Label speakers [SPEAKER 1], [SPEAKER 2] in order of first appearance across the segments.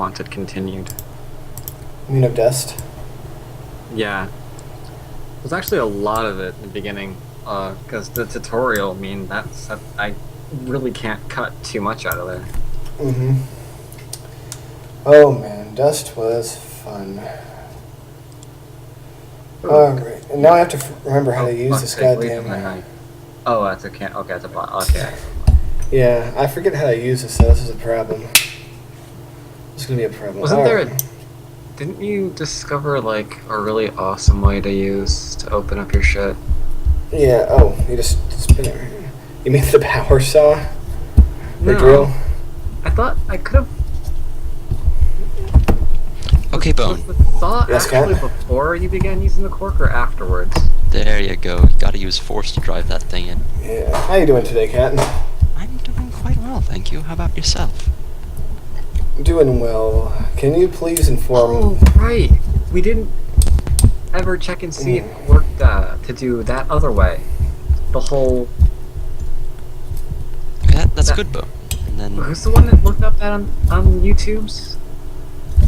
[SPEAKER 1] wanted continued.
[SPEAKER 2] You mean of dust?
[SPEAKER 1] Yeah. There's actually a lot of it in the beginning, because the tutorial, I mean, I really can't cut too much out of there.
[SPEAKER 2] Mm-hmm. Oh man, dust was fun. Alright, and now I have to remember how to use this goddamn...
[SPEAKER 1] Oh, that's a can. Okay, that's a bot. Okay.
[SPEAKER 2] Yeah, I forget how to use this, so this is a problem. This is gonna be a problem.
[SPEAKER 1] Wasn't there a... Didn't you discover, like, a really awesome way to use to open up your shit?
[SPEAKER 2] Yeah, oh, you just spin it right here. You mean the power saw? The drill?
[SPEAKER 1] I thought I could have...
[SPEAKER 3] Okay, Bone.
[SPEAKER 1] Was the saw actually before you began using the cork or afterwards?
[SPEAKER 3] There you go. You gotta use force to drive that thing in.
[SPEAKER 2] Yeah. How you doing today, Cat?
[SPEAKER 3] I'm doing quite well, thank you. How about yourself?
[SPEAKER 2] Doing well. Can you please inform...
[SPEAKER 1] Oh, right. We didn't ever check and see if it worked to do that other way. The whole...
[SPEAKER 3] Yeah, that's good, Bone. And then...
[SPEAKER 1] Who's the one that looked up that on YouTube's?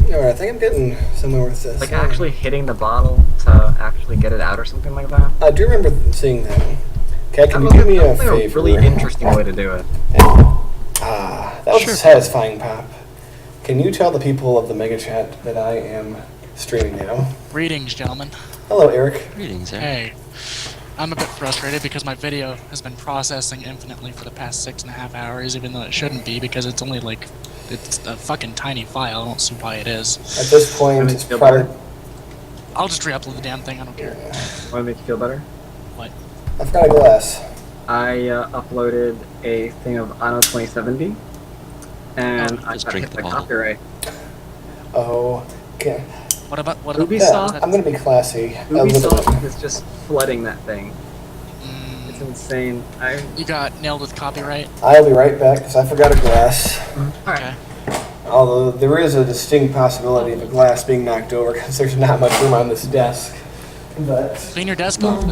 [SPEAKER 2] Alright, I think I'm getting somewhere with this.
[SPEAKER 1] Like actually hitting the bottle to actually get it out or something like that?
[SPEAKER 2] I do remember seeing that. Cat, can you do me a favor?
[SPEAKER 1] A really interesting way to do it.
[SPEAKER 2] That was a satisfying pop. Can you tell the people of the mega chat that I am streaming now?
[SPEAKER 4] Greetings, gentlemen.
[SPEAKER 2] Hello, Eric.
[SPEAKER 3] Greetings, Eric.
[SPEAKER 4] Hey. I'm a bit frustrated because my video has been processing infinitely for the past 6.5 hours, even though it shouldn't be, because it's only like... It's a fucking tiny file. I don't see why it is.
[SPEAKER 2] At this point, it's probably...
[SPEAKER 4] I'll just re-upload the damn thing. I don't care.
[SPEAKER 1] Want to make you feel better?
[SPEAKER 4] What?
[SPEAKER 2] I've got a glass.
[SPEAKER 1] I uploaded a thing of Anno 2070, and I got hit by copyright.
[SPEAKER 2] Oh, okay.
[SPEAKER 4] What about
[SPEAKER 1] Ubisoft?
[SPEAKER 2] I'm gonna be classy.
[SPEAKER 1] Ubisoft is just flooding that thing. It's insane.
[SPEAKER 4] You got nailed with copyright?
[SPEAKER 2] I'll be right back because I forgot a glass.
[SPEAKER 4] Okay.
[SPEAKER 2] Although there is a distinct possibility of a glass being knocked over because there's not much room on this desk. But
[SPEAKER 4] clean your desk off.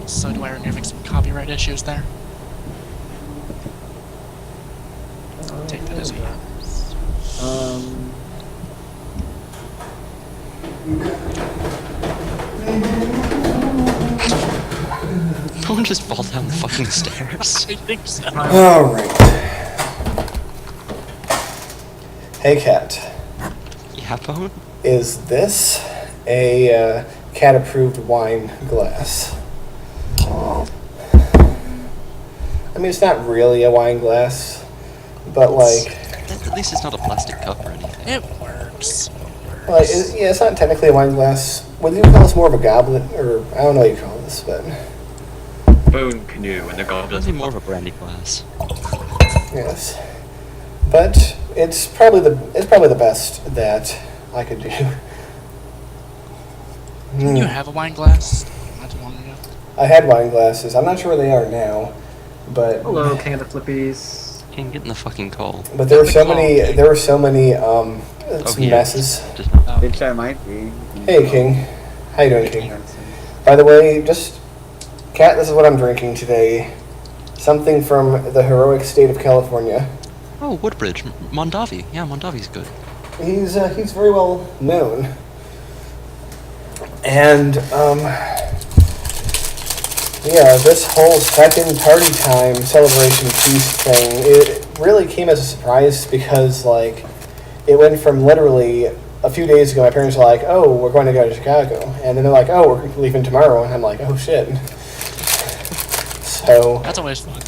[SPEAKER 4] So do I remove some copyright issues there? Take that as a yes.
[SPEAKER 3] Don't just fall down the fucking stairs.
[SPEAKER 4] I think so.
[SPEAKER 2] alright. Hey, Cat.
[SPEAKER 3] Yeah, Bone?
[SPEAKER 2] Is this a cat-approved wine glass? I mean, it's not really a wine glass, but like...
[SPEAKER 3] At least it's not a plastic cup or anything.
[SPEAKER 4] It works.
[SPEAKER 2] Like, yeah, it's not technically a wine glass. Would you call this more of a goblet? Or, I don't know what you call this, but...
[SPEAKER 1] Bonecanoe and the goblet.
[SPEAKER 3] It's more of a brandy glass.
[SPEAKER 2] Yes. But it's probably the best that I could do.
[SPEAKER 4] Didn't you have a wine glass not too long ago?
[SPEAKER 2] I had wine glasses. I'm not sure where they are now, but...
[SPEAKER 1] Hello, King of the Flippies.
[SPEAKER 3] Can't get in the fucking call.
[SPEAKER 2] But there were so many messes.
[SPEAKER 1] Which I might be.
[SPEAKER 2] Hey, King. How you doing, King? By the way, Cat, this is what I'm drinking today. Something from the heroic state of California.
[SPEAKER 3] Oh, Woodbridge. Mondavi. Yeah, Mondavi's good.
[SPEAKER 2] He's very well known. And, yeah, this whole second party time celebration feast thing, it really came as a surprise because, like, it went from literally a few days ago, my parents were like, oh, we're going to go to Chicago. And then they're like, oh, we're leaving tomorrow. And I'm like, oh, shit. So...
[SPEAKER 4] That's always fun.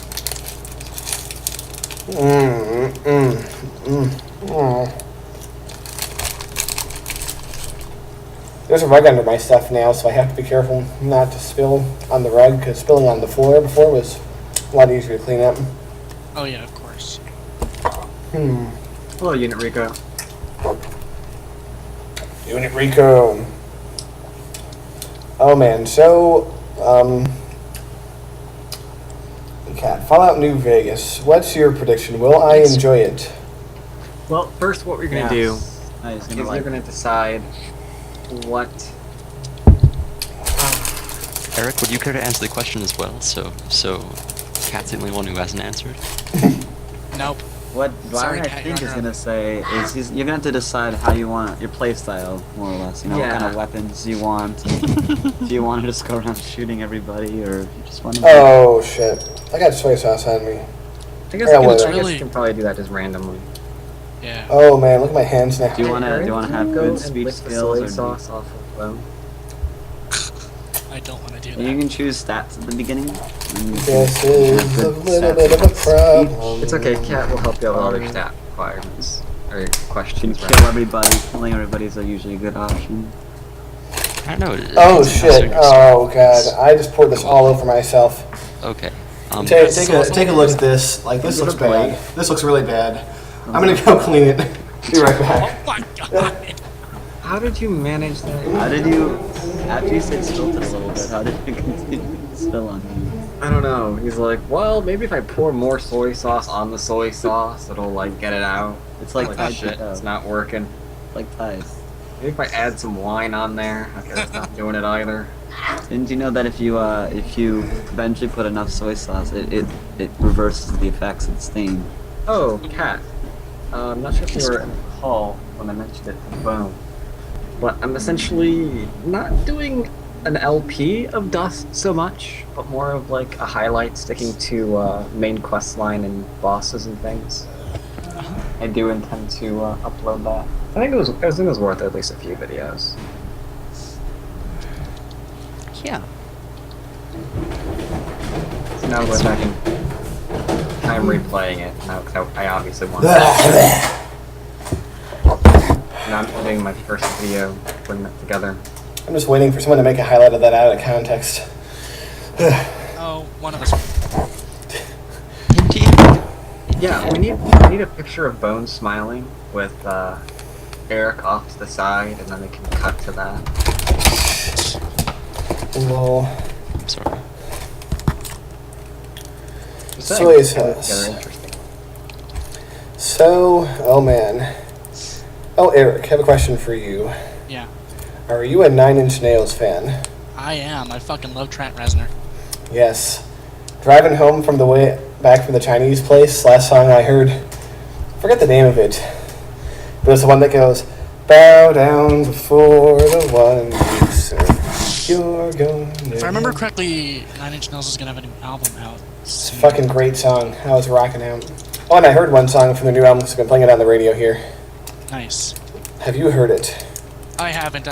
[SPEAKER 2] There's a rug under my stuff now, so I have to be careful not to spill on the rug, because spilling on the floor before was a lot easier to clean up.
[SPEAKER 4] Oh yeah, of course.
[SPEAKER 1] Hello, Unit Rico.
[SPEAKER 2] Unit Rico. Oh man, so, Cat, Fallout New Vegas. What's your prediction? Will I enjoy it?
[SPEAKER 1] Well, first what we're going to do is we're going to decide what...
[SPEAKER 3] Eric, would you care to answer the question as well? So Cat's the only one who hasn't answered.
[SPEAKER 4] Nope.
[SPEAKER 5] What
[SPEAKER 4] Sorry,
[SPEAKER 5] Byron, I
[SPEAKER 4] Cat,
[SPEAKER 5] think,
[SPEAKER 4] you're
[SPEAKER 5] is
[SPEAKER 4] on
[SPEAKER 5] gonna say is you're gonna have to decide how you want your play style, more or less. You know, what kind of
[SPEAKER 1] Yeah.
[SPEAKER 5] weapons you want. Do you want to just go around shooting everybody, or if you just want to?
[SPEAKER 2] Oh shit! I got soy sauce on me.
[SPEAKER 1] I guess,
[SPEAKER 2] Yeah,
[SPEAKER 1] you
[SPEAKER 2] well,
[SPEAKER 1] can, I guess
[SPEAKER 4] really-
[SPEAKER 1] you can probably do that just randomly.
[SPEAKER 4] Yeah.
[SPEAKER 2] Oh man, look at my hands now.
[SPEAKER 5] Do you wanna
[SPEAKER 1] Aaron,
[SPEAKER 5] have
[SPEAKER 1] go
[SPEAKER 5] good
[SPEAKER 1] and
[SPEAKER 5] speech
[SPEAKER 1] lick the
[SPEAKER 5] skills,
[SPEAKER 1] soy
[SPEAKER 5] or
[SPEAKER 1] sauce off of them?
[SPEAKER 4] I don't want to do
[SPEAKER 5] you
[SPEAKER 4] that.
[SPEAKER 5] can choose stats at the beginning. And you can
[SPEAKER 2] This
[SPEAKER 5] have
[SPEAKER 2] is
[SPEAKER 5] good
[SPEAKER 2] a little
[SPEAKER 5] stats
[SPEAKER 2] bit of a
[SPEAKER 5] with speech.
[SPEAKER 2] problem.
[SPEAKER 1] It's okay, Cat will help you out with all your stat requirements. Or
[SPEAKER 5] You can
[SPEAKER 1] questions,
[SPEAKER 5] kill everybody. Killing everybody is usually a good option.
[SPEAKER 3] I don't know. it
[SPEAKER 2] Oh
[SPEAKER 3] depends on how soon
[SPEAKER 2] shit!
[SPEAKER 3] you're
[SPEAKER 2] Oh
[SPEAKER 3] starting.
[SPEAKER 2] god! I just poured this all over myself.
[SPEAKER 3] Okay.
[SPEAKER 2] Take a look at this. Like this
[SPEAKER 1] Is it
[SPEAKER 2] looks
[SPEAKER 1] a blade?
[SPEAKER 2] bad. This looks really bad. I'm gonna go clean it. Be right back.
[SPEAKER 4] Oh my god!
[SPEAKER 1] How did you manage that?
[SPEAKER 5] How did you, after you said spilt it a little bit, how did you continue to spill on you?
[SPEAKER 1] I don't know. He's like, well, maybe if I pour more soy sauce on the soy sauce, it'll like get it out.
[SPEAKER 5] It's like
[SPEAKER 1] Like,
[SPEAKER 5] Thai
[SPEAKER 1] shit,
[SPEAKER 5] dough.
[SPEAKER 1] it's not working.
[SPEAKER 5] Like Thais.
[SPEAKER 1] Maybe if I add some wine on there, okay, that's not doing it either.
[SPEAKER 5] Didn't you know that if you eventually put enough soy sauce, it reverses the effects of the stain?
[SPEAKER 1] Oh, Cat. I'm not sure if you were in the call when I mentioned it to Bone, but I'm essentially not doing an LP of Dust so much, but more of like a highlight sticking to main quest line and bosses and things. I do intend to upload that. I think it was worth at least a few videos.
[SPEAKER 3] Yeah.
[SPEAKER 1] So now we're back in. I'm replaying it now because I obviously want to. Now I'm editing my first video, putting it together.
[SPEAKER 2] I'm just waiting for someone to make a highlight of that out of context.
[SPEAKER 4] Oh, one of us.
[SPEAKER 3] Indeed.
[SPEAKER 1] Yeah, we need a picture of Bone smiling with Eric off to the side, and then they can cut to that.
[SPEAKER 2] Lol.
[SPEAKER 3] I'm sorry.
[SPEAKER 2] Soy sauce.
[SPEAKER 1] Interesting.
[SPEAKER 2] So, oh man. Oh, Eric, I have a question for you.
[SPEAKER 4] Yeah.
[SPEAKER 2] Are you a Nine Inch Nails fan?
[SPEAKER 4] I am. I fucking love Trent Reznor.
[SPEAKER 2] Yes. Driving home from the way back from the Chinese place, last song I heard, I forget the name of it, but it's the one that goes, bow down before the one you serve. You're going to
[SPEAKER 4] If I remember correctly, Nine Inch Nails is gonna have a new album out
[SPEAKER 2] It's
[SPEAKER 4] soon.
[SPEAKER 2] a fucking great song. I was rocking out. Oh, and I heard one song from the new album because I've been playing it on the radio here.
[SPEAKER 4] Nice.
[SPEAKER 2] Have you heard it?
[SPEAKER 4] I haven't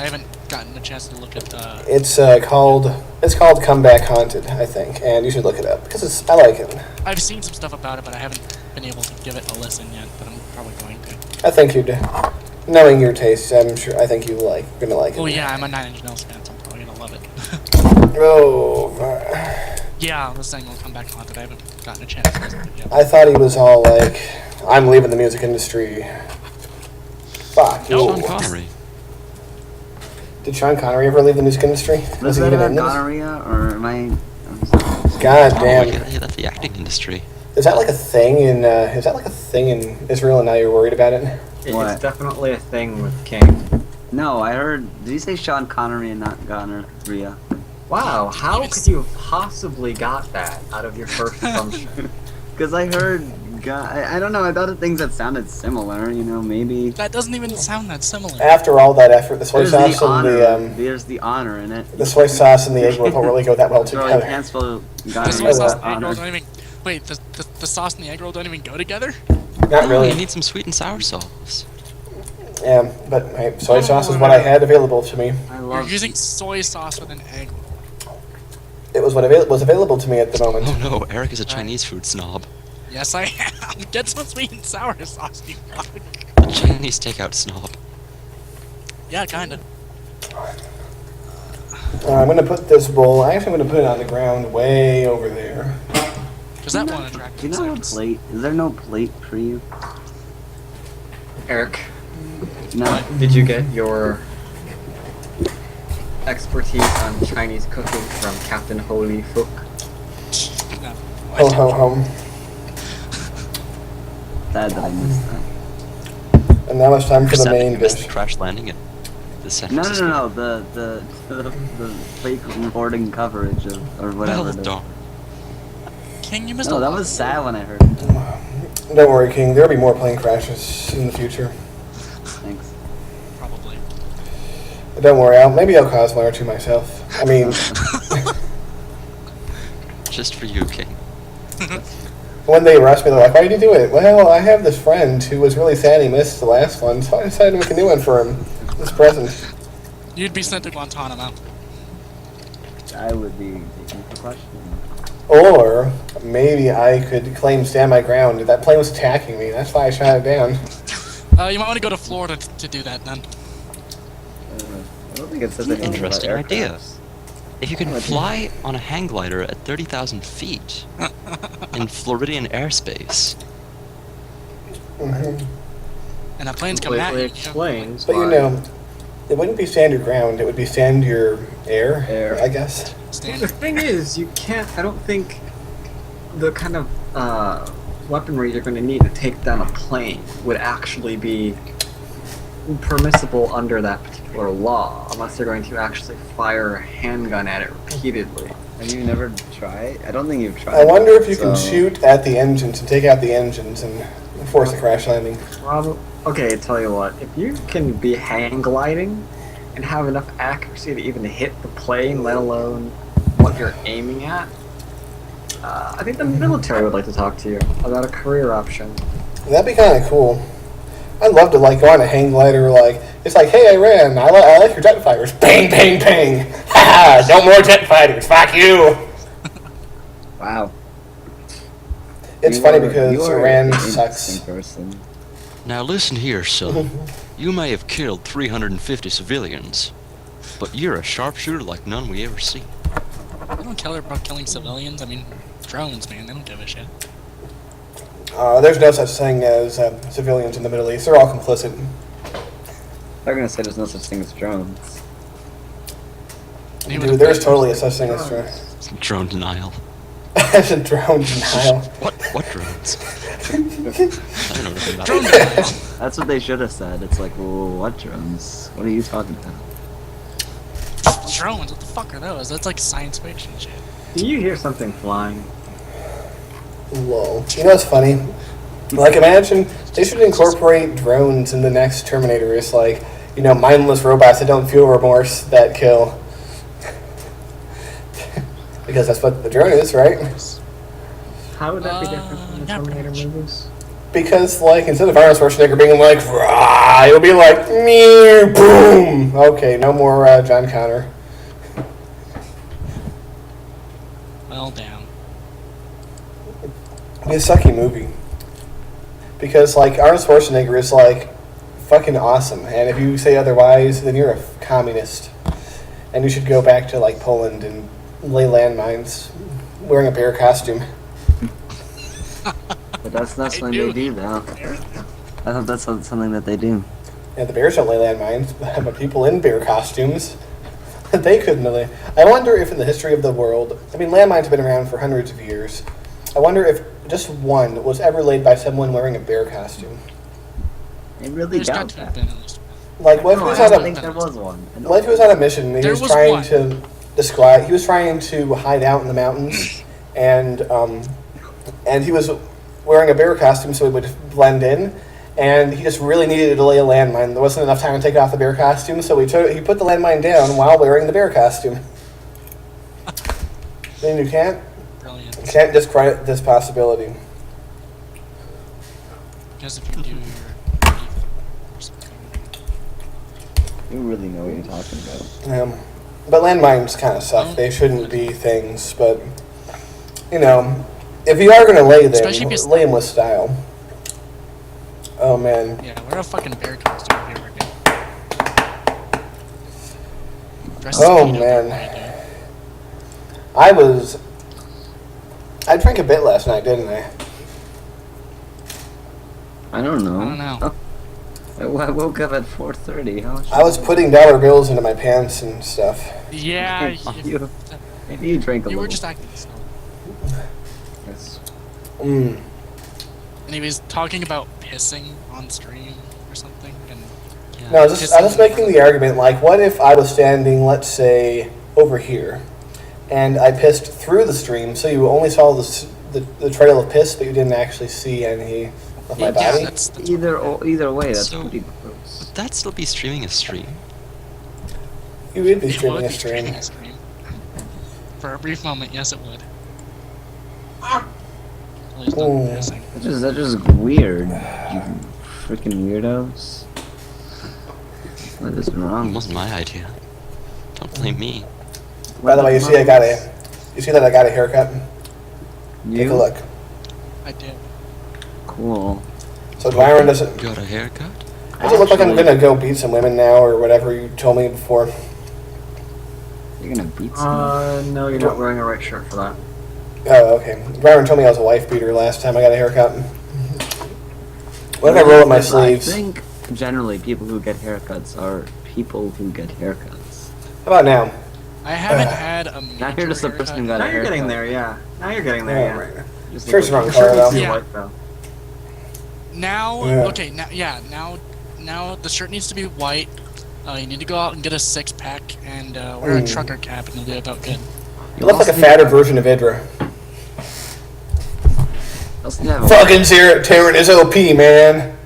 [SPEAKER 4] gotten a chance to look at the.
[SPEAKER 2] It's called Comeback Haunted, I think, and you should look it up because I like it.
[SPEAKER 4] I've seen some stuff about it, but I haven't been able to give it a listen yet. But I'm probably going to.
[SPEAKER 2] I think you'd, knowing your tastes, I'm sure. I think you're gonna like it.
[SPEAKER 4] Oh yeah, I'm a Nine Inch Nails fan, so I'm probably gonna love it.
[SPEAKER 2] Oh,
[SPEAKER 4] Yeah, I was saying we'll come back on it. I haven't gotten a chance to listen to it yet.
[SPEAKER 2] I thought he was all like, "I'm leaving the music industry." Fuck.
[SPEAKER 3] Sean
[SPEAKER 2] you.
[SPEAKER 3] Connery.
[SPEAKER 2] Did Sean Connery ever leave the music industry?
[SPEAKER 5] Was
[SPEAKER 2] he
[SPEAKER 5] that
[SPEAKER 2] even
[SPEAKER 5] about
[SPEAKER 2] in this?
[SPEAKER 5] gonorrhea, or am I?
[SPEAKER 2] God
[SPEAKER 3] Oh,
[SPEAKER 2] damn.
[SPEAKER 3] yeah, that's the acting industry.
[SPEAKER 2] Is that like a thing in? Is that like a thing in Israel? And now you're worried about it?
[SPEAKER 5] What?
[SPEAKER 1] It's definitely a thing with King.
[SPEAKER 5] No, I heard. Did you say Sean Connery and not gonorrhea?
[SPEAKER 1] Wow, how could you have possibly got that out of your first assumption?
[SPEAKER 5] Because I heard. I don't know. I thought of things that sounded similar. You know, maybe.
[SPEAKER 4] That doesn't even sound that similar.
[SPEAKER 2] After all that effort, the soy
[SPEAKER 5] There's
[SPEAKER 2] sauce
[SPEAKER 5] the honor.
[SPEAKER 2] and
[SPEAKER 5] There's the honor in it.
[SPEAKER 2] the soy sauce and the egg roll don't really go that well
[SPEAKER 5] So I
[SPEAKER 2] together.
[SPEAKER 5] can't spell
[SPEAKER 4] The
[SPEAKER 5] gonorrhea
[SPEAKER 4] soy sauce
[SPEAKER 5] without
[SPEAKER 4] and egg roll
[SPEAKER 5] honor.
[SPEAKER 4] don't even. Wait, the sauce and the egg roll don't even go together?
[SPEAKER 2] Not
[SPEAKER 3] Oh,
[SPEAKER 2] really.
[SPEAKER 3] you need some sweet and sour sauce.
[SPEAKER 2] Yeah, but hey, soy sauce is what I had available to me.
[SPEAKER 5] I
[SPEAKER 4] You're
[SPEAKER 5] love.
[SPEAKER 4] using soy sauce with an egg roll.
[SPEAKER 2] It was what was available to me at the moment.
[SPEAKER 3] Oh no, Eric is a Chinese food snob.
[SPEAKER 4] Yes, I am. Get some sweet and sour sauce, you fuck.
[SPEAKER 3] A Chinese takeout snob.
[SPEAKER 4] Yeah, kinda.
[SPEAKER 2] I'm gonna put this bowl. Actually, I'm gonna put it on the ground way over there.
[SPEAKER 4] Because that one attracted
[SPEAKER 5] Do you know a
[SPEAKER 4] insects.
[SPEAKER 5] plate? Is there no plate for you?
[SPEAKER 1] Eric,
[SPEAKER 5] No.
[SPEAKER 1] did you get your expertise on Chinese cooking from Captain Holy Fook?
[SPEAKER 4] No.
[SPEAKER 2] Ho ho ho.
[SPEAKER 5] Sad that I missed that.
[SPEAKER 2] And now it's time for the
[SPEAKER 3] Except
[SPEAKER 2] main
[SPEAKER 3] you missed
[SPEAKER 2] dish.
[SPEAKER 3] the crash landing at the San
[SPEAKER 5] No,
[SPEAKER 3] Francisco.
[SPEAKER 5] no, no, the fake recording coverage of or whatever.
[SPEAKER 3] Well
[SPEAKER 5] it is.
[SPEAKER 3] done.
[SPEAKER 4] King, you missed
[SPEAKER 5] No,
[SPEAKER 4] a
[SPEAKER 5] that
[SPEAKER 4] lot.
[SPEAKER 5] was sad when I heard it.
[SPEAKER 2] Don't worry, King. There'll be more plane crashes in the future.
[SPEAKER 5] Thanks.
[SPEAKER 4] Probably.
[SPEAKER 2] But don't worry, maybe I'll cause one or two myself. I mean,
[SPEAKER 3] Just for you, King.
[SPEAKER 2] when they arrest me, they're like, "Why did you do it?" Well, I have this friend who was really sad he missed the last one, so I decided to make a new one for him. This present.
[SPEAKER 4] You'd be sent to Guantanamo.
[SPEAKER 5] I would be taken for questioning.
[SPEAKER 2] Or maybe I could claim stand my ground. That plane was attacking me. That's why I shot it down.
[SPEAKER 4] You might want to go to Florida to do that then.
[SPEAKER 5] I don't think it's such an
[SPEAKER 3] Interesting idea.
[SPEAKER 5] aircrafts.
[SPEAKER 3] If you can fly on a hang glider at 30,000 feet in Floridian airspace,
[SPEAKER 2] Mhm.
[SPEAKER 4] And that plane's coming at
[SPEAKER 1] Completely
[SPEAKER 4] you.
[SPEAKER 1] explains
[SPEAKER 2] But you
[SPEAKER 1] why-
[SPEAKER 2] know, it wouldn't be stand your ground. It would be stand your air,
[SPEAKER 5] Air.
[SPEAKER 2] I guess.
[SPEAKER 1] The
[SPEAKER 4] Stand.
[SPEAKER 1] thing is, you can't. I don't think the kind of weaponry you're going to need to take down a plane would actually be permissible under that particular law, unless you're going to actually fire a handgun at it repeatedly.
[SPEAKER 5] Have you never tried? I don't think you've tried.
[SPEAKER 2] I wonder if you can
[SPEAKER 5] so-
[SPEAKER 2] shoot at the engines and take out the engines and force a crash landing.
[SPEAKER 1] Okay, tell you what. If you can be hang gliding and have enough accuracy to even hit the plane, let alone what you're aiming at, I think the military would like to talk to you about a career option.
[SPEAKER 2] That'd be kind of cool. I'd love to like go on a hang glider. Like it's like, hey, I ran. I like your jet fighters. Bang, bang, bang. Ha! No more jet fighters. Fuck you.
[SPEAKER 5] Wow.
[SPEAKER 2] It's
[SPEAKER 5] You
[SPEAKER 2] funny
[SPEAKER 5] are-
[SPEAKER 2] because
[SPEAKER 5] you are
[SPEAKER 2] Iran
[SPEAKER 5] an
[SPEAKER 2] sucks.
[SPEAKER 5] interesting person.
[SPEAKER 3] now listen here, son. You may have killed 350 civilians, but you're a sharpshooter like none we ever see.
[SPEAKER 4] I don't care about killing civilians. I mean, drones, man. They don't give a shit.
[SPEAKER 2] There's no such thing as civilians in the Middle East. They're all complicit.
[SPEAKER 5] They're gonna say there's no such thing as drones.
[SPEAKER 4] Even
[SPEAKER 2] Dude,
[SPEAKER 4] if
[SPEAKER 2] there's
[SPEAKER 4] they-
[SPEAKER 2] totally a such thing as drone.
[SPEAKER 3] Drone denial.
[SPEAKER 2] As a drone denial.
[SPEAKER 3] What drones? I don't know anything about
[SPEAKER 4] Drone
[SPEAKER 3] that.
[SPEAKER 4] denial.
[SPEAKER 5] That's what they should have said. It's like, well, what drones? What are you talking about?
[SPEAKER 4] Drones? What the fuck are those? That's like science fiction shit.
[SPEAKER 1] Do you hear something flying?
[SPEAKER 2] Lol. You know what's funny? Like, imagine they should incorporate drones in the next Terminator. It's like, you know, mindless robots that don't feel remorse that kill. Because that's what the drone is, right?
[SPEAKER 1] How would that be different from the
[SPEAKER 4] yeah, pretty
[SPEAKER 1] Terminator
[SPEAKER 4] much.
[SPEAKER 1] movies?
[SPEAKER 2] Because, like, instead of Arnold Schwarzenegger being like, rah, it'll be like, me, boom. Okay, no more John Connor.
[SPEAKER 4] Well, damn.
[SPEAKER 2] It'd be a sucky movie. Because, like, Arnold Schwarzenegger is, like, fucking awesome. And if you say otherwise, then you're a communist. And you should go back to, like, Poland and lay landmines wearing a bear costume.
[SPEAKER 5] But that's not
[SPEAKER 4] They
[SPEAKER 5] something
[SPEAKER 4] do.
[SPEAKER 5] they do, though. I thought that's something that they do.
[SPEAKER 2] Yeah, the bears don't lay landmines, but people in bear costumes, they couldn't lay. I wonder if in the history of the world, I mean, landmines have been around for hundreds of years. I wonder if just one was ever laid by someone wearing a bear costume.
[SPEAKER 5] They really
[SPEAKER 4] There's
[SPEAKER 5] doubt
[SPEAKER 4] got to have
[SPEAKER 5] that.
[SPEAKER 4] been at least.
[SPEAKER 2] Like, what if
[SPEAKER 5] No,
[SPEAKER 2] he was
[SPEAKER 5] I
[SPEAKER 2] on
[SPEAKER 5] don't
[SPEAKER 2] a
[SPEAKER 5] think there was one.
[SPEAKER 2] what if he was on a mission and he
[SPEAKER 4] There
[SPEAKER 2] was
[SPEAKER 4] was
[SPEAKER 2] trying
[SPEAKER 4] one.
[SPEAKER 2] to describe? He was trying to hide out in the mountains, and he was wearing a bear costume so he would blend in. And he just really needed to lay a landmine. There wasn't enough time to take off the bear costume, so he put the landmine down while wearing the bear costume. Then you can't
[SPEAKER 4] Brilliant.
[SPEAKER 2] discredit this possibility.
[SPEAKER 4] Because if you do, you're or something.
[SPEAKER 5] You really know what you're talking about.
[SPEAKER 2] But landmines kind of suck. They shouldn't be things, but you know, if you are gonna lay them,
[SPEAKER 4] Especially if you-
[SPEAKER 2] lay them with style. Oh man.
[SPEAKER 4] Yeah, wear a fucking bear costume if you ever do. Dress as
[SPEAKER 2] Oh,
[SPEAKER 4] Peter,
[SPEAKER 2] man.
[SPEAKER 4] what do you do?
[SPEAKER 2] I drank a bit last night, didn't I?
[SPEAKER 5] I don't know.
[SPEAKER 4] I don't know.
[SPEAKER 5] I woke up at 4:30. How much?
[SPEAKER 2] I was putting dollar bills into my pants and stuff.
[SPEAKER 4] Yeah,
[SPEAKER 5] You- Maybe you drank a
[SPEAKER 4] you
[SPEAKER 5] little.
[SPEAKER 4] were just acting slow.
[SPEAKER 5] Yes.
[SPEAKER 2] Mm.
[SPEAKER 4] And he was talking about pissing on stream or something. And yeah,
[SPEAKER 2] No, I was making the argument, like, what if I was standing, let's say, over here, and I pissed through the stream, so you only saw the trail of piss, but you didn't actually see any of my
[SPEAKER 3] Yeah,
[SPEAKER 2] body.
[SPEAKER 4] that's
[SPEAKER 5] Either way, that's
[SPEAKER 3] So-
[SPEAKER 5] pretty gross.
[SPEAKER 3] Would that still be streaming a stream?
[SPEAKER 2] You would be
[SPEAKER 4] it
[SPEAKER 2] streaming
[SPEAKER 4] would
[SPEAKER 2] a
[SPEAKER 4] be
[SPEAKER 2] stream.
[SPEAKER 4] streaming a stream. For a brief moment, yes, it would. Please
[SPEAKER 2] Ooh.
[SPEAKER 4] don't be missing.
[SPEAKER 5] That's just weird. You freaking weirdos. What is
[SPEAKER 3] It
[SPEAKER 5] wrong?
[SPEAKER 3] wasn't my idea. Don't blame me.
[SPEAKER 2] By the way, you see that I got a haircut? Take a
[SPEAKER 5] You?
[SPEAKER 2] look.
[SPEAKER 4] I did.
[SPEAKER 5] Cool.
[SPEAKER 2] So Byron doesn't
[SPEAKER 3] Got a haircut?
[SPEAKER 2] it look like I'm
[SPEAKER 5] Actually,
[SPEAKER 2] gonna go beat some women now or whatever you told me before?
[SPEAKER 5] You're gonna beat someone.
[SPEAKER 1] No, you're not wearing a right shirt for that.
[SPEAKER 2] Oh, okay. Byron told me I was a wife beater last time I got a haircut. What if I roll up my sleeves?
[SPEAKER 5] I think generally people who get haircuts are people who get haircuts.
[SPEAKER 2] How about now?
[SPEAKER 4] I haven't had a
[SPEAKER 5] Not here just the person who got
[SPEAKER 1] Now
[SPEAKER 5] a
[SPEAKER 1] you're
[SPEAKER 5] haircut.
[SPEAKER 1] getting there, yeah. Now you're getting
[SPEAKER 2] Oh,
[SPEAKER 1] there, yeah.
[SPEAKER 2] right.
[SPEAKER 5] Just
[SPEAKER 2] Shirt's the
[SPEAKER 5] look
[SPEAKER 2] wrong
[SPEAKER 5] at-
[SPEAKER 2] color
[SPEAKER 1] Needs to
[SPEAKER 2] though.
[SPEAKER 1] be
[SPEAKER 4] Yeah.
[SPEAKER 1] white, though.
[SPEAKER 4] Now,
[SPEAKER 2] Yeah.
[SPEAKER 4] okay, now the shirt needs to be white. You need to go out and get a 6-pack and wear a trucker cap, and you'll be about good.
[SPEAKER 2] You look like a fatter version of Idra.
[SPEAKER 5] Also, you have a-
[SPEAKER 2] Fucking Terran is OP, man.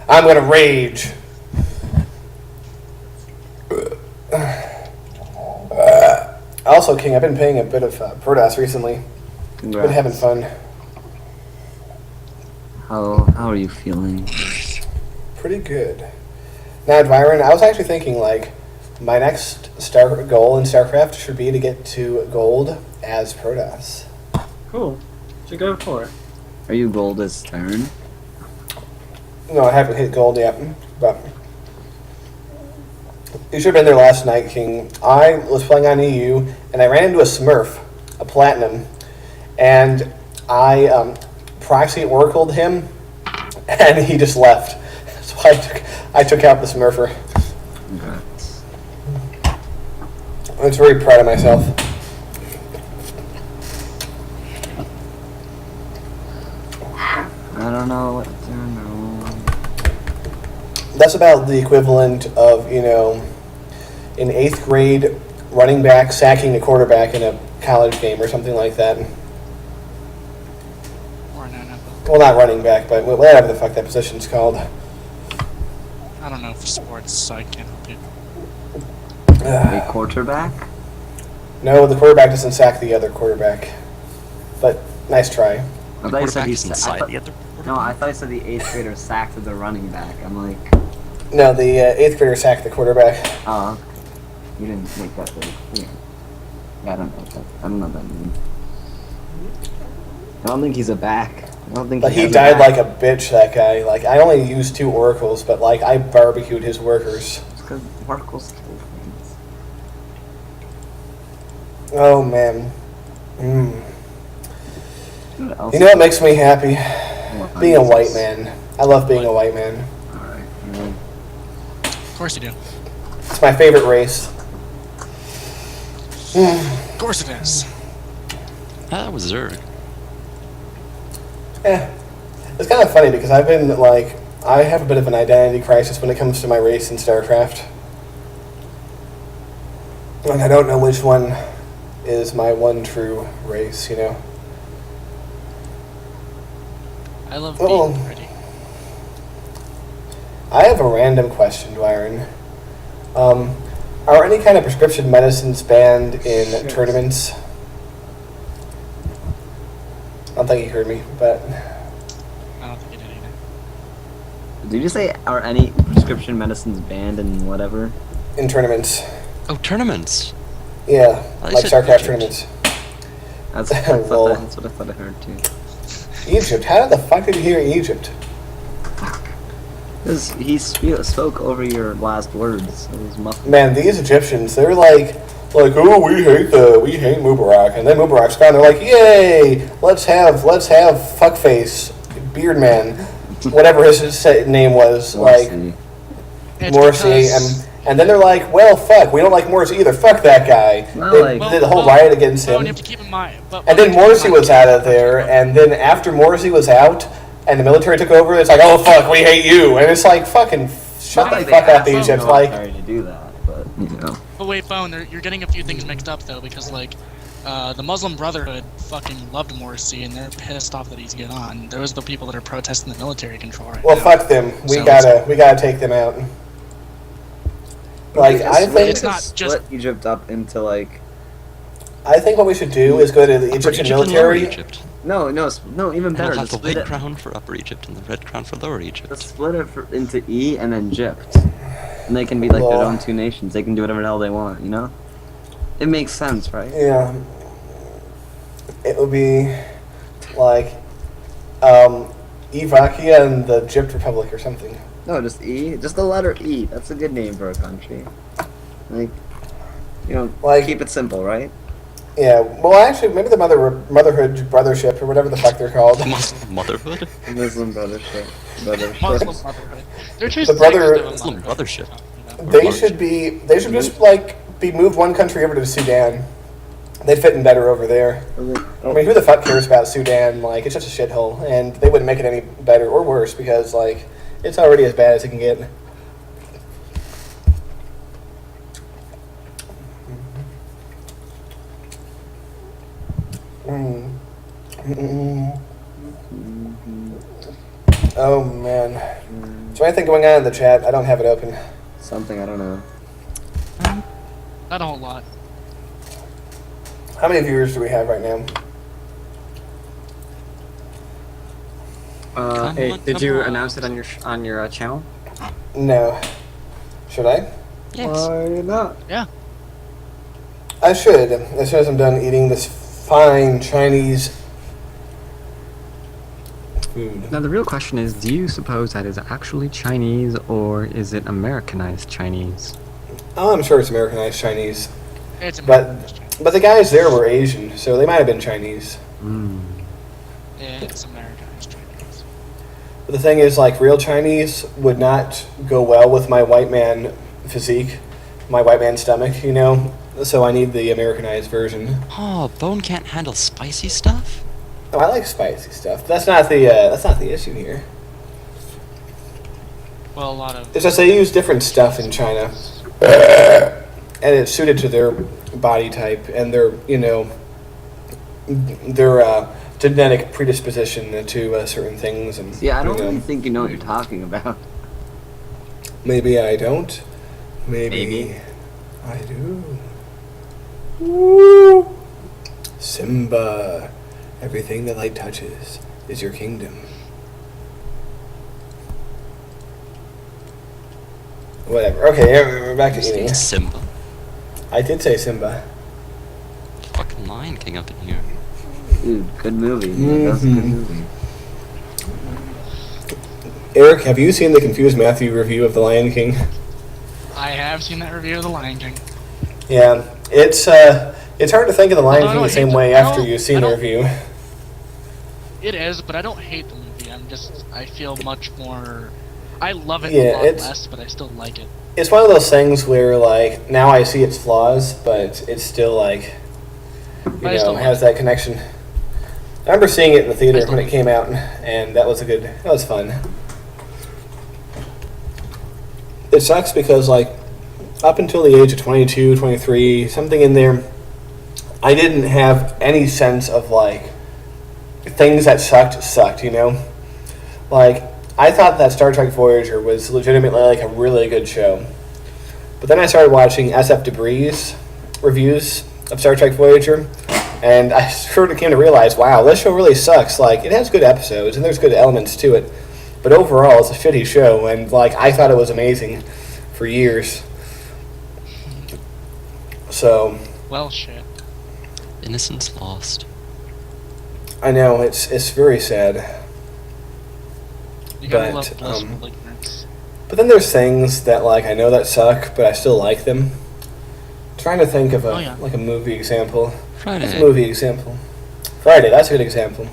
[SPEAKER 2] I'm gonna rage. Also, King, I've been playing a bit of Protoss recently.
[SPEAKER 5] Congrats.
[SPEAKER 2] Been having fun.
[SPEAKER 5] How are you feeling?
[SPEAKER 2] Pretty good. Now, Byron, I was actually thinking, like, my next goal in StarCraft should be to get to gold as Protoss.
[SPEAKER 1] Cool. Should go for it.
[SPEAKER 5] Are you gold as Terran?
[SPEAKER 2] No, I haven't hit gold yet, but you should have been there last night, King. I was playing on EU, and I ran into a Smurf, a Platinum, and I proxy oracled him, and he just left. So I took out the Smurfer.
[SPEAKER 5] Congrats.
[SPEAKER 2] I was very proud of myself.
[SPEAKER 5] I don't know what to know.
[SPEAKER 2] That's about the equivalent of, in 8th grade, running back sacking a quarterback in a college game or something like that.
[SPEAKER 4] Or an NFL.
[SPEAKER 2] Well, not running back, but whatever the fuck that position's called.
[SPEAKER 4] I don't know for sports, so I can't help you.
[SPEAKER 5] A quarterback?
[SPEAKER 2] No, the quarterback doesn't sack the other quarterback. But nice try.
[SPEAKER 5] I thought you said
[SPEAKER 3] Quarterback
[SPEAKER 5] he
[SPEAKER 3] is inside the other.
[SPEAKER 5] No, I thought you said the 8th grader sacked the running back. I'm like,
[SPEAKER 2] No, the 8th grader sacked the quarterback.
[SPEAKER 5] oh, okay. You didn't make that very clear. Yeah, I don't know what that means. I don't think he's a back. I don't think
[SPEAKER 2] But he
[SPEAKER 5] has a
[SPEAKER 2] died
[SPEAKER 5] back.
[SPEAKER 2] like a bitch, that guy. Like, I only used 2 oracles, but, like, I barbecued his workers.
[SPEAKER 5] It's because oracles kill things.
[SPEAKER 2] Oh, man.
[SPEAKER 5] What else?
[SPEAKER 2] You know what makes me happy?
[SPEAKER 5] What
[SPEAKER 2] Being a
[SPEAKER 5] is
[SPEAKER 2] white
[SPEAKER 5] this?
[SPEAKER 2] man. I love being a white man.
[SPEAKER 5] Alright.
[SPEAKER 4] Of course you do.
[SPEAKER 2] It's my favorite race.
[SPEAKER 4] Of course it is.
[SPEAKER 3] That was Zerg.
[SPEAKER 2] It's kind of funny because I've been, like, I have a bit of an identity crisis when it comes to my race in StarCraft. Like, I don't know which one is my one true race,
[SPEAKER 4] I love
[SPEAKER 2] Oh.
[SPEAKER 4] being pretty.
[SPEAKER 2] I have a random question, Dwyron. Are any kind of prescription medicines banned in tournaments? I don't think you heard me, but
[SPEAKER 4] I don't think you did either.
[SPEAKER 5] Did you say are any prescription medicines banned in whatever?
[SPEAKER 2] in tournaments.
[SPEAKER 3] Oh, tournaments.
[SPEAKER 2] Yeah,
[SPEAKER 3] I
[SPEAKER 2] like
[SPEAKER 3] said
[SPEAKER 2] StarCraft
[SPEAKER 3] Egypt.
[SPEAKER 2] tournaments.
[SPEAKER 5] That's,
[SPEAKER 2] Lol.
[SPEAKER 5] that's what I thought I heard too.
[SPEAKER 2] Egypt. How the fuck did you hear Egypt?
[SPEAKER 5] Because he spoke over your last words. It was muffled.
[SPEAKER 2] Man, these Egyptians, they're like, oh, we hate Mubarak, and then Mubarak's gone. They're like, yay, let's have fuckface, beard man, whatever his name was, like
[SPEAKER 5] Morrissey.
[SPEAKER 4] It's
[SPEAKER 2] Morrissey,
[SPEAKER 4] because-
[SPEAKER 2] and then they're like, well, fuck, we don't like Morrissey either. Fuck that guy.
[SPEAKER 5] Well,
[SPEAKER 2] They
[SPEAKER 5] like-
[SPEAKER 2] did a whole riot against
[SPEAKER 4] Well,
[SPEAKER 2] him.
[SPEAKER 4] you have to keep in mind. But
[SPEAKER 2] And then Morrissey was out of there, and then after Morrissey was out, and the military took over, it's like, oh fuck, we hate you, and it's like, fucking shut the fuck up, Egypt. Like,
[SPEAKER 5] Sorry to do that, but you know.
[SPEAKER 4] But wait, Bone, you're getting a few things mixed up though, because like The Muslim Brotherhood fucking loved Morsi, and they're pissed off that he's gone. Those are the people that are protesting the military control right
[SPEAKER 2] Well,
[SPEAKER 4] now.
[SPEAKER 2] fuck them. We
[SPEAKER 4] So
[SPEAKER 2] gotta take them out. Like, I think
[SPEAKER 4] It's not just-
[SPEAKER 5] split Egypt up into like.
[SPEAKER 2] I think what we should do is go to the
[SPEAKER 3] Upper
[SPEAKER 2] Egyptian
[SPEAKER 3] Egypt and Lower
[SPEAKER 2] military.
[SPEAKER 3] Egypt.
[SPEAKER 5] No, even
[SPEAKER 3] And
[SPEAKER 5] better.
[SPEAKER 3] we'll have
[SPEAKER 5] Just
[SPEAKER 3] the
[SPEAKER 5] split
[SPEAKER 3] white
[SPEAKER 5] it,
[SPEAKER 3] crown for Upper Egypt and the red crown for Lower Egypt.
[SPEAKER 5] just split it into E and then Egypt, and they can be like their
[SPEAKER 2] Well-
[SPEAKER 5] own two nations. They can do whatever the hell they want. You know, it makes sense, right?
[SPEAKER 2] Yeah. It would be like Evakia and the Egypt Republic or something.
[SPEAKER 5] No, just E. Just the letter E. That's a good name for a country. Like,
[SPEAKER 2] Like-
[SPEAKER 5] keep it simple, right?
[SPEAKER 2] Yeah. Well, actually, maybe the Motherhood Brothership or whatever the fuck they're called.
[SPEAKER 3] Muslim Motherhood?
[SPEAKER 5] Muslim brothership.
[SPEAKER 4] Muslim Brotherhood. They're two
[SPEAKER 2] The brother-
[SPEAKER 4] sections of a
[SPEAKER 3] Muslim
[SPEAKER 4] brotherhood.
[SPEAKER 3] Brothership.
[SPEAKER 2] They should just like be moved one country over to Sudan. They'd fit in better over there. I mean, who the fuck cares about Sudan? Like, it's just a shithole, and they wouldn't make it any better or worse because, like, it's already as bad as it can get. Oh man, is there anything going on in the chat? I don't have it open.
[SPEAKER 5] Something I don't know.
[SPEAKER 4] Not a whole lot.
[SPEAKER 2] How many viewers do we have right now?
[SPEAKER 1] Hey,
[SPEAKER 3] on,
[SPEAKER 1] did
[SPEAKER 3] come
[SPEAKER 1] you
[SPEAKER 3] on.
[SPEAKER 1] announce it on your channel?
[SPEAKER 2] No. Should I?
[SPEAKER 3] Yes.
[SPEAKER 1] Why not?
[SPEAKER 4] Yeah.
[SPEAKER 2] I should, as soon as I'm done eating this fine Chinese food.
[SPEAKER 1] Now the real question is, do you suppose that is actually Chinese or is it Americanized Chinese?
[SPEAKER 2] Oh, I'm sure it's Americanized Chinese.
[SPEAKER 4] It's
[SPEAKER 2] But
[SPEAKER 4] Americanized.
[SPEAKER 2] but the guys there were Asian, so they might have been Chinese.
[SPEAKER 4] It's Americanized Chinese.
[SPEAKER 2] But the thing is, like, real Chinese would not go well with my white man physique, my white man stomach, you know? So I need the Americanized version.
[SPEAKER 3] Oh, Bone can't handle spicy stuff?
[SPEAKER 2] Oh, I like spicy stuff. That's not the issue here.
[SPEAKER 4] Well, a lot of
[SPEAKER 2] It's just they use different stuff in China, and it's suited to their body type and their, their genetic predisposition to certain things. And
[SPEAKER 5] Yeah, I don't
[SPEAKER 2] you know,
[SPEAKER 5] really think you know what you're talking about.
[SPEAKER 2] Maybe I don't. Maybe,
[SPEAKER 5] Maybe.
[SPEAKER 2] I do. Woo! Simba, everything the light touches is your kingdom. Whatever. Okay, yeah, we're back to eating.
[SPEAKER 3] Simba.
[SPEAKER 2] I did say Simba.
[SPEAKER 3] Fucking Lion King up in here.
[SPEAKER 5] Dude, good movie. Yeah, that's a good movie.
[SPEAKER 2] Eric, have you seen the Confused Matthew review of The Lion King?
[SPEAKER 4] I have seen that review of The Lion King.
[SPEAKER 2] Yeah, it's hard to think of The Lion
[SPEAKER 4] Although I
[SPEAKER 2] King the
[SPEAKER 4] don't
[SPEAKER 2] same
[SPEAKER 4] hate
[SPEAKER 2] way
[SPEAKER 4] the- I
[SPEAKER 2] after
[SPEAKER 4] don't-
[SPEAKER 2] you've seen
[SPEAKER 4] I
[SPEAKER 2] the
[SPEAKER 4] don't-
[SPEAKER 2] review.
[SPEAKER 4] It is, but I don't hate the movie. I feel much more. I love it
[SPEAKER 2] Yeah,
[SPEAKER 4] a lot
[SPEAKER 2] it's-
[SPEAKER 4] less, but I still like it.
[SPEAKER 2] It's one of those things where, like, now I see its flaws, but it's still, like,
[SPEAKER 4] I still like
[SPEAKER 2] has
[SPEAKER 4] it.
[SPEAKER 2] that connection. I remember seeing it in the theater
[SPEAKER 4] still
[SPEAKER 2] when it
[SPEAKER 4] like
[SPEAKER 2] came out, and that was fun. It sucks because, like, up until the age of 22, 23, something in there, I didn't have any sense of, like, things that sucked, you know? Like, I thought that Star Trek Voyager was legitimately, like, a really good show. But then I started watching SF Debris reviews of Star Trek Voyager, and I sort of came to realize, wow, this show really sucks. Like, it has good episodes, and there's good elements to it, but overall, it's a shitty show, and, like, I thought it was amazing for years. So,
[SPEAKER 4] Well, shit.
[SPEAKER 3] Innocence lost.
[SPEAKER 2] I know, it's very sad.
[SPEAKER 4] You gotta
[SPEAKER 2] But,
[SPEAKER 4] love blissful ignorance.
[SPEAKER 2] But then there's things that, like, I know that suck, but I still like them. Trying to think of
[SPEAKER 4] Oh, yeah.
[SPEAKER 2] a movie example. What's a
[SPEAKER 3] Friday.
[SPEAKER 2] movie example? Friday, that's a good example.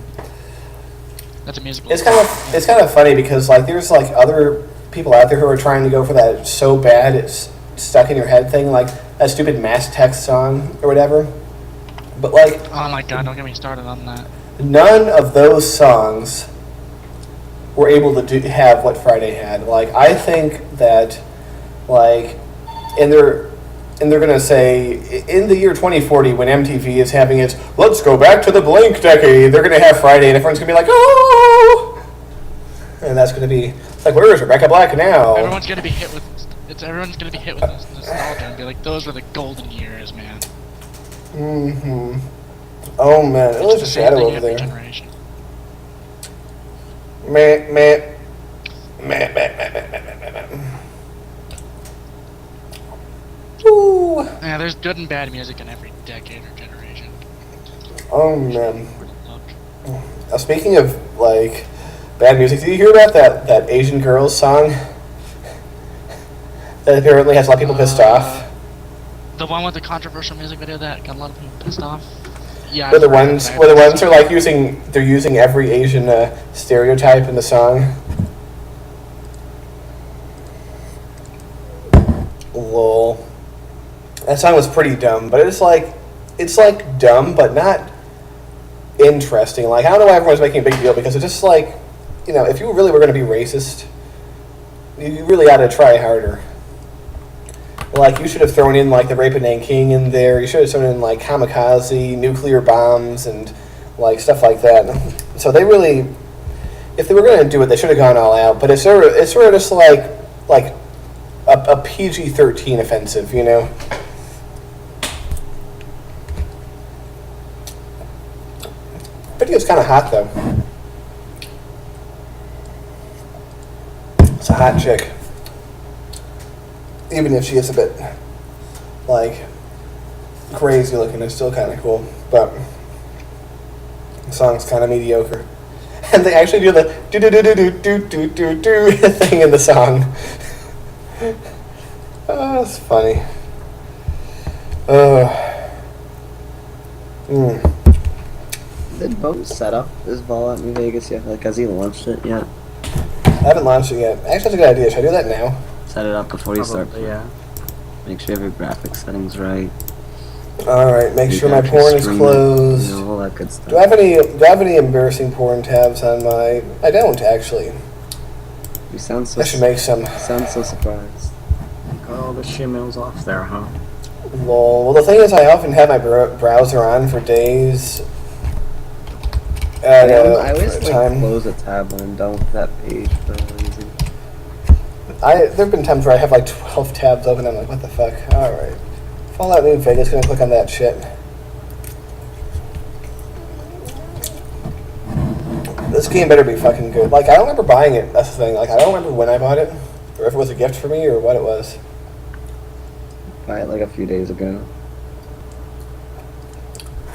[SPEAKER 4] That's a musical.
[SPEAKER 2] It's kind of funny because, like, there's, like, other people out there who are trying to go for that so bad it's stuck in your head thing, like that stupid Mass Text song or whatever. But, like,
[SPEAKER 4] Oh my god, don't get me started on that.
[SPEAKER 2] none of those songs were able to have what Friday had. Like, I think that, like, in their and they're gonna say in the year 2040 when MTV is having its "Let's go back to the blank decade," they're gonna have Friday, and everyone's gonna be like, "Oh!" And that's gonna be like, "Where is Rebecca Black now?"
[SPEAKER 4] Everyone's gonna be hit with this nostalgia and be like, those were the golden years, man.
[SPEAKER 2] Mm-hmm. Oh man, it was a
[SPEAKER 4] Same
[SPEAKER 2] shadow
[SPEAKER 4] thing
[SPEAKER 2] over
[SPEAKER 4] every
[SPEAKER 2] there.
[SPEAKER 4] generation.
[SPEAKER 2] Meh, meh. Meh, meh, meh, meh, meh, meh, meh. Ooh.
[SPEAKER 4] Yeah, there's good and bad music in every decade or generation.
[SPEAKER 2] Oh man.
[SPEAKER 4] Look.
[SPEAKER 2] Speaking of like bad music, did you hear about that Asian Girls song that apparently has a lot of people pissed off?
[SPEAKER 4] The one with the controversial music video that got a lot of people pissed off. Yeah.
[SPEAKER 2] Where the
[SPEAKER 4] I've heard
[SPEAKER 2] ones
[SPEAKER 4] that.
[SPEAKER 2] where the ones are like they're using every Asian stereotype in the song. Lol. That song was pretty dumb, but it's like dumb, but not interesting. Like I don't know why everyone's making a big deal because it's just like, you know, if you really were going to be racist, you really ought to try harder. Like you should have thrown in like the rape of Nanking in there. You should have thrown in like kamikaze, nuclear bombs, and like stuff like that. So they really, if they were going to do it, they should have gone all out. But it's sort of just like a PG-13 offensive, you know. Video's kind of hot though. It's a hot chick. Even if she is a bit like crazy looking, it's still kind of cool. But the song's kind of mediocre, and they actually do the do do do do do do do do thing in the song. Oh, that's funny.
[SPEAKER 5] Did Bone set up his Fallout New Vegas yet? Like, has he launched it yet?
[SPEAKER 2] I haven't launched it yet. Actually, that's a good idea. Should I do that now?
[SPEAKER 5] Set it up before you start.
[SPEAKER 1] Probably, yeah.
[SPEAKER 5] Make sure you have your graphics settings right.
[SPEAKER 2] All right. Make sure my
[SPEAKER 5] Capture
[SPEAKER 2] porn is
[SPEAKER 5] screen,
[SPEAKER 2] closed.
[SPEAKER 5] You know, all that good stuff.
[SPEAKER 2] Do I have any embarrassing porn tabs on my? I don't actually.
[SPEAKER 5] You sound so.
[SPEAKER 2] I should make some.
[SPEAKER 5] You sound so surprised.
[SPEAKER 1] Oh, the shimmel's off there, huh?
[SPEAKER 2] Lol. Well, the thing is, I often have my browser on for days. At
[SPEAKER 5] I always
[SPEAKER 2] a
[SPEAKER 5] like
[SPEAKER 2] time.
[SPEAKER 5] close a tab when I'm done with that page for no reason.
[SPEAKER 2] There've been times where I have like 12 tabs open. I'm like, what the fuck? All right. Fallout New Vegas. Gonna click on that shit. This game better be fucking good. Like, I don't remember buying it. That's the thing. Like, I don't remember when I bought it, or if it was a gift for me, or what it was.
[SPEAKER 5] Buy it like a few days ago.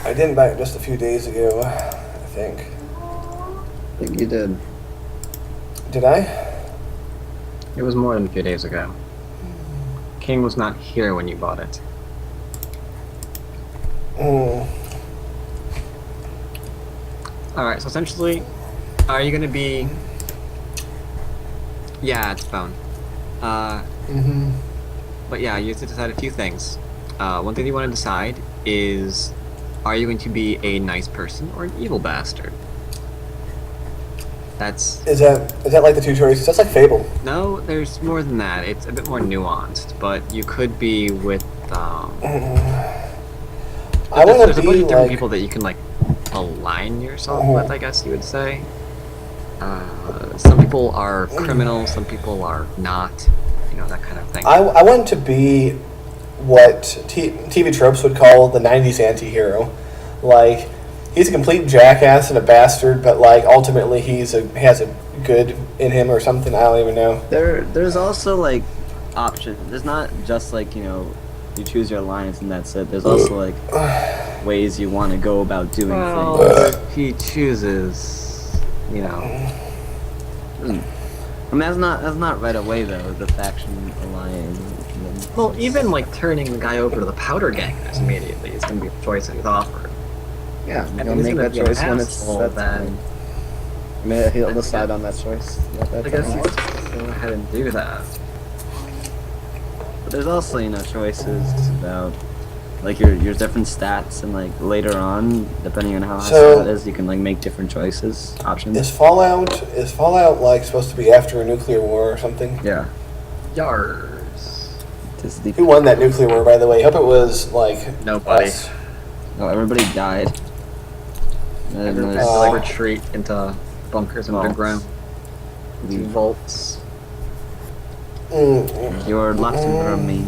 [SPEAKER 2] I didn't buy it just a few days ago, I think.
[SPEAKER 5] I think you did.
[SPEAKER 2] Did I?
[SPEAKER 1] It was more than a few days ago. King was not here when you bought it. Alright, so essentially, are you gonna be... Yeah, it's Bone. But yeah, you have to decide a few things. One thing you want to decide is, are you going to be a nice person or an evil bastard? That's...
[SPEAKER 2] Is that like the two choices? That's like Fable.
[SPEAKER 1] No, there's more than that. It's a bit more nuanced, but you could be with,
[SPEAKER 2] I
[SPEAKER 1] there's
[SPEAKER 2] want
[SPEAKER 1] a
[SPEAKER 2] to
[SPEAKER 1] bunch
[SPEAKER 2] be
[SPEAKER 1] of different
[SPEAKER 2] like...
[SPEAKER 1] people that you can, like, align yourself with, I guess you would say. Some people are criminals, some people are not, you know, that kind of thing.
[SPEAKER 2] I want to be what TV tropes would call the 90s anti-hero. Like, he's a complete jackass and a bastard, but, like, ultimately has a good in him or something. I don't even know.
[SPEAKER 5] There's also like options. There's not just like, you know, you choose your alliance and that's it. There's also like ways you want to go about doing things.
[SPEAKER 1] If he chooses, you know...
[SPEAKER 5] I mean, that's not right away though. The faction alliance.
[SPEAKER 1] Well, even like turning the guy over to the powder gangers immediately is going to be a choice that he's offered.
[SPEAKER 5] Yeah,
[SPEAKER 1] I
[SPEAKER 5] you'll
[SPEAKER 1] think he's
[SPEAKER 5] make
[SPEAKER 1] gonna
[SPEAKER 5] that
[SPEAKER 1] be an
[SPEAKER 5] choice when it's
[SPEAKER 1] asshole,
[SPEAKER 5] that
[SPEAKER 1] then.
[SPEAKER 5] time. I mean, he'll decide on that choice.
[SPEAKER 1] I guess he's just go ahead and do that.
[SPEAKER 5] But there's also, you know, choices about like your different stats, and like later on, depending on how high
[SPEAKER 2] So-
[SPEAKER 5] that is, you can like make different choices, options.
[SPEAKER 2] Is Fallout like supposed to be after a nuclear war or something?
[SPEAKER 5] Yeah.
[SPEAKER 1] Yars.
[SPEAKER 5] This is the
[SPEAKER 2] Who won that nuclear war, by the way? Hope it was like
[SPEAKER 1] Nobody.
[SPEAKER 2] us.
[SPEAKER 5] Oh, everybody died.
[SPEAKER 1] Everybody had to like retreat into bunkers underground. Into vaults.
[SPEAKER 5] You're lost from me.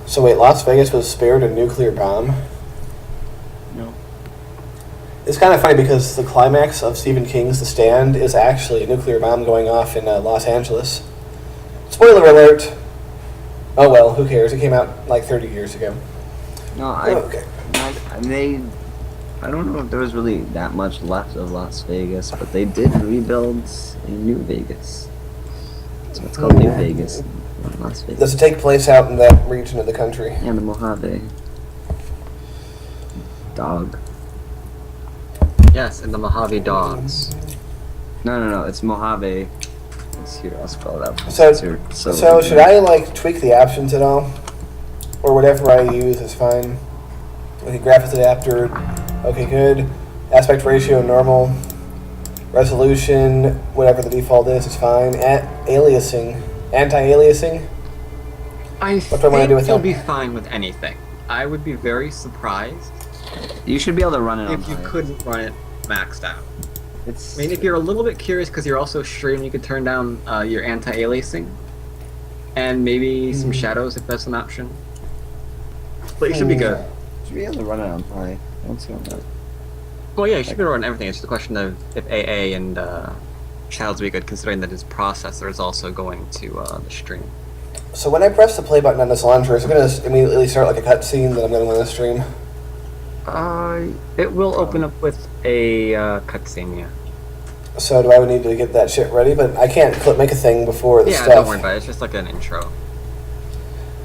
[SPEAKER 2] So wait, Las Vegas was spared a nuclear bomb?
[SPEAKER 5] No.
[SPEAKER 2] It's kind of funny because the climax of Stephen King's The Stand is actually a nuclear bomb going off in Los Angeles. Spoiler alert! Oh well, who cares? It came out like 30 years ago.
[SPEAKER 5] No,
[SPEAKER 2] Okay.
[SPEAKER 5] I don't know if there was really that much left of Las Vegas, but they did rebuild a New Vegas. So it's called New Vegas in Las Vegas.
[SPEAKER 2] Does it take place out in that region of the country?
[SPEAKER 5] And the Mojave dog.
[SPEAKER 1] Yes, and the Mojave dogs.
[SPEAKER 5] No, it's Mojave. It's here, I'll spell it out.
[SPEAKER 2] So,
[SPEAKER 5] It's here,
[SPEAKER 2] so should I like tweak the options at all? Or whatever I use is fine. Okay, graphics adapter. Okay, good. Aspect ratio normal. Resolution, whatever the default is fine. Aliasing. Anti-aliasing?
[SPEAKER 1] What
[SPEAKER 2] do I wanna do with
[SPEAKER 1] you'll
[SPEAKER 2] that?
[SPEAKER 1] be fine with anything. I would be very surprised
[SPEAKER 5] You should be able to run it on
[SPEAKER 1] if you
[SPEAKER 5] high.
[SPEAKER 1] couldn't run it maxed out.
[SPEAKER 5] It's
[SPEAKER 1] I mean, if you're a little bit curious because you're also streaming, you could turn down your anti-aliasing and maybe some shadows if that's an option. But you should be good.
[SPEAKER 5] you should be able to run it on high. I don't see on that.
[SPEAKER 1] Well, yeah, you should be able to run everything. It's just a question of if AA and shadows will be good, considering that his processor is also going to the stream.
[SPEAKER 2] So when I press the play button on this launcher, is it going to immediately start like a cutscene that I'm going to want to stream?
[SPEAKER 1] It will open up with a cutscene, yeah.
[SPEAKER 2] So do I need to get that shit ready? But I can't make a thing before the
[SPEAKER 1] Yeah,
[SPEAKER 2] stuff.
[SPEAKER 1] don't worry about it. It's just like an intro.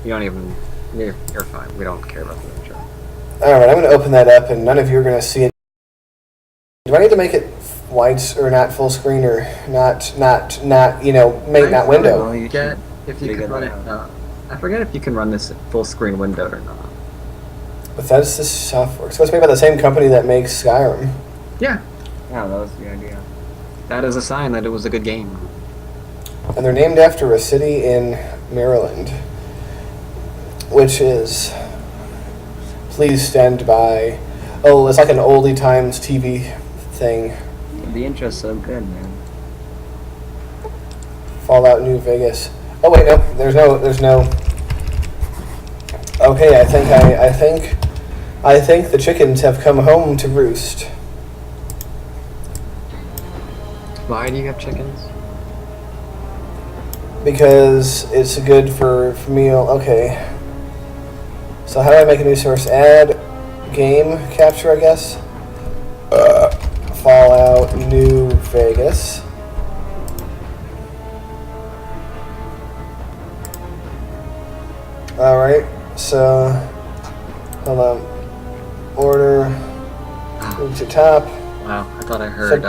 [SPEAKER 1] You don't even... You're fine. We don't care about the intro.
[SPEAKER 2] Alright, I'm going to open that up and none of you are going to see it. Do I need to make it wide or not full screen or not, you know, make not window?
[SPEAKER 5] Oh, you
[SPEAKER 1] Forget
[SPEAKER 5] should
[SPEAKER 1] if you
[SPEAKER 5] figure
[SPEAKER 1] can run
[SPEAKER 5] that
[SPEAKER 1] it...
[SPEAKER 5] out.
[SPEAKER 1] I forget if you can run this full screen windowed or not.
[SPEAKER 2] Bethesda software. It's supposed to be by the same company that makes Skyrim.
[SPEAKER 1] Yeah,
[SPEAKER 5] Yeah, that was the idea.
[SPEAKER 1] that is a sign that it was a good game.
[SPEAKER 2] And they're named after a city in Maryland. Which is... Please stand by. Oh, it's like an oldie times TV thing.
[SPEAKER 5] The intro's so good, man.
[SPEAKER 2] Fallout New Vegas. Oh wait, no. There's no... Okay, I think the chickens have come home to roost.
[SPEAKER 1] Why do you have chickens?
[SPEAKER 2] Because it's good for meal. Okay. So how do I make a new source? Add game capture, I guess. Fallout New Vegas. Alright, so hold on. Order move to top.
[SPEAKER 1] Wow, I thought I heard